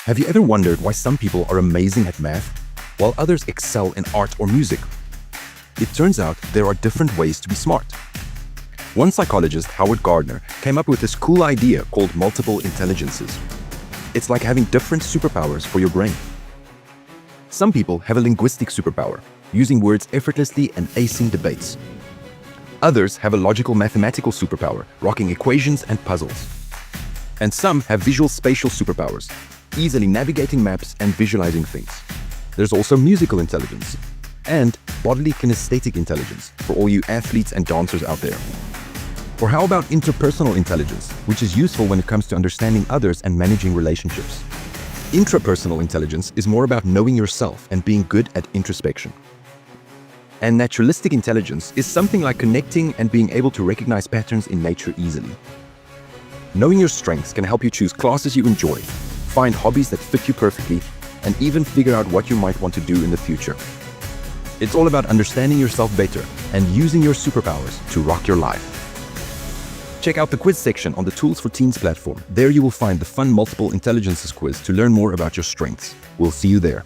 Have you ever wondered why some people are amazing at math, while others excel in art or music? It turns out there are different ways to be smart. One psychologist, Howard Gardner, came up with this cool idea called multiple intelligences. It's like having different superpowers for your brain. Some people have a linguistic superpower, using words effortlessly and acing debates. Others have a logical mathematical superpower, rocking equations and puzzles. And some have visual spatial superpowers, easily navigating maps and visualizing things. There's also musical intelligence and bodily kinesthetic intelligence for all you athletes and dancers out there. Or how about interpersonal intelligence, which is useful when it comes to understanding others and managing relationships? Intrapersonal intelligence is more about knowing yourself and being good at introspection. And naturalistic intelligence is something like connecting and being able to recognize patterns in nature easily. Knowing your strengths can help you choose classes you enjoy, find hobbies that fit you perfectly, and even figure out what you might want to do in the future. It's all about understanding yourself better and using your superpowers to rock your life. Check out the quiz section on the Tools for Teens platform. There you will find the fun multiple intelligences quiz to learn more about your strengths. We'll see you there.